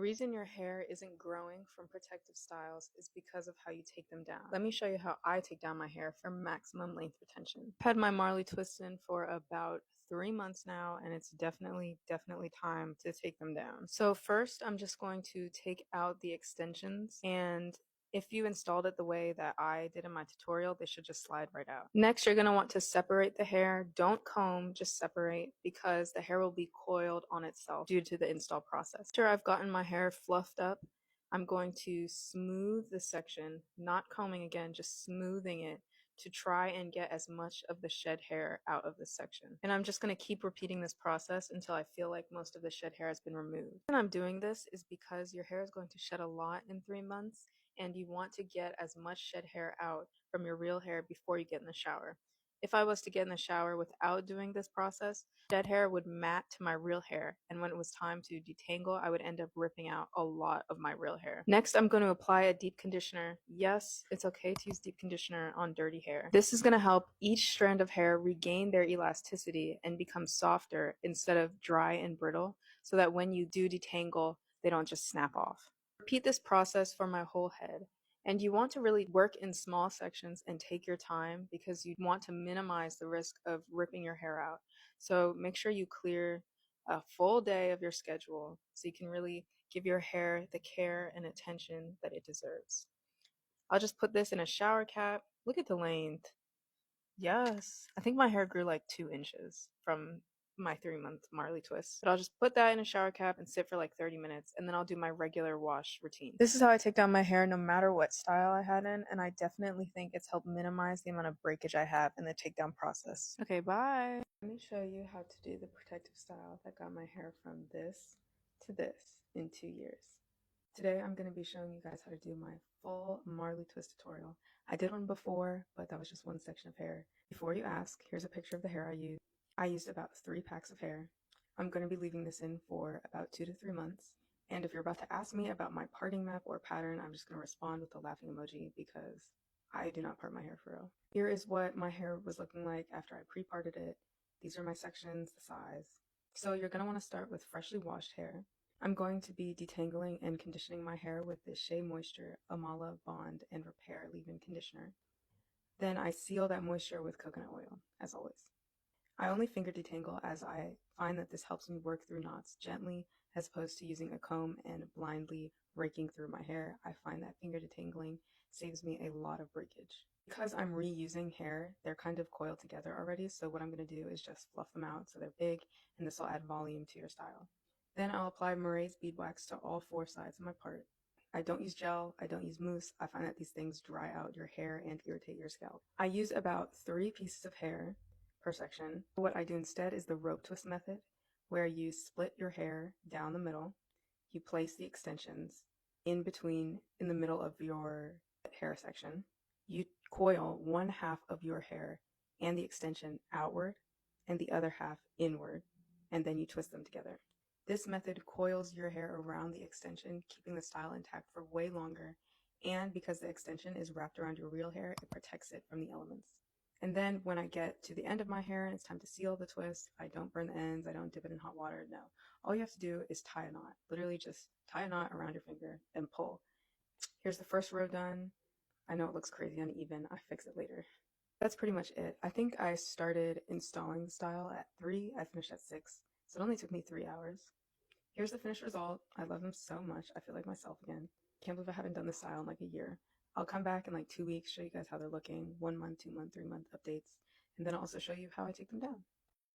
The reason your hair isn't growing from protective styles is because of how you take them down. Let me show you how I take down my hair for maximum length retention. I've had my Marley twist in for about 3 months now, and it's definitely time to take them down. So first, I'm just going to take out the extensions, and if you installed it the way that I did in my tutorial, they should just slide right out. Next, you're going to want to separate the hair. Don't comb, just separate, because the hair will be coiled on itself due to the install process. After I've gotten my hair fluffed up, I'm going to smooth the section, not combing again, just smoothing it to try and get as much of the shed hair out of the section. And I'm just going to keep repeating this process until I feel like most of the shed hair has been removed. And I'm doing this is because your hair is going to shed a lot in 3 months, and you want to get as much shed hair out from your real hair before you get in the shower. If I was to get in the shower without doing this process, shed hair would mat to my real hair, and when it was time to detangle, I would end up ripping out a lot of my real hair. Next, I'm going to apply a deep conditioner. Yes, it's okay to use deep conditioner on dirty hair. This is going to help each strand of hair regain their elasticity and become softer instead of dry and brittle, so that when you do detangle, they don't just snap off. Repeat this process for my whole head. And you want to really work in small sections and take your time because you want to minimize the risk of ripping your hair out. So make sure you clear a full day of your schedule so you can really give your hair the care and attention that it deserves. I'll just put this in a shower cap. Look at the length. Yes, I think my hair grew like 2 inches from my 3-month Marley twist. But I'll just put that in a shower cap and sit for like 30 minutes, and then I'll do my regular wash routine. This is how I take down my hair no matter what style I had in, and I definitely think it's helped minimize the amount of breakage I have in the takedown process. Okay, bye. Let me show you how to do the protective style that got my hair from this to this in 2 years. Today I'm going to be showing you guys how to do my full Marley twist tutorial. I did one before, but that was just one section of hair. Before you ask, here's a picture of the hair I used. I used about 3 packs of hair. I'm going to be leaving this in for about 2 to 3 months. And if you're about to ask me about my parting map or pattern, I'm just going to respond with a laughing emoji because I do not part my hair for real. Here is what my hair was looking like after I pre-parted it. These are my sections, the size. So you're going to want to start with freshly washed hair. I'm going to be detangling and conditioning my hair with the Shea Moisture Amala Bond and Repair Leave-In Conditioner. Then I seal that moisture with coconut oil, as always. I only finger detangle as I find that this helps me work through knots gently as opposed to using a comb and blindly raking through my hair. I find that finger detangling saves me a lot of breakage. Because I'm reusing hair, they're kind of coiled together already, so what I'm going to do is just fluff them out so they're big, and this will add volume to your style. Then I'll apply Murray's beadwax to all 4 sides of my part. I don't use gel, I don't use mousse. I find that these things dry out your hair and irritate your scalp. I use about 3 pieces of hair per section. What I do instead is the rope twist method, where you split your hair down the middle, you place the extensions in the middle of your hair section. You coil 1/2 of your hair and the extension outward and the other half inward, and then you twist them together. This method coils your hair around the extension, keeping the style intact for way longer, and because the extension is wrapped around your real hair, it protects it from the elements. And then when I get to the end of my hair and it's time to seal the twist, I don't burn the ends, I don't dip it in hot water, no. All you have to do is tie a knot. Literally just tie a knot around your finger and pull. Here's the first row done. I know it looks crazy uneven, I fix it later. That's pretty much it. I think I started installing the style at 3, I finished at 6, so it only took me 3 hours. Here's the finished result. I love them so much. I feel like myself again. Can't believe I haven't done this style in like a year. I'll come back in like 2 weeks, show you guys how they're looking, 1 month, 2 month, 3 month updates, and then I'll also show you how I take them down.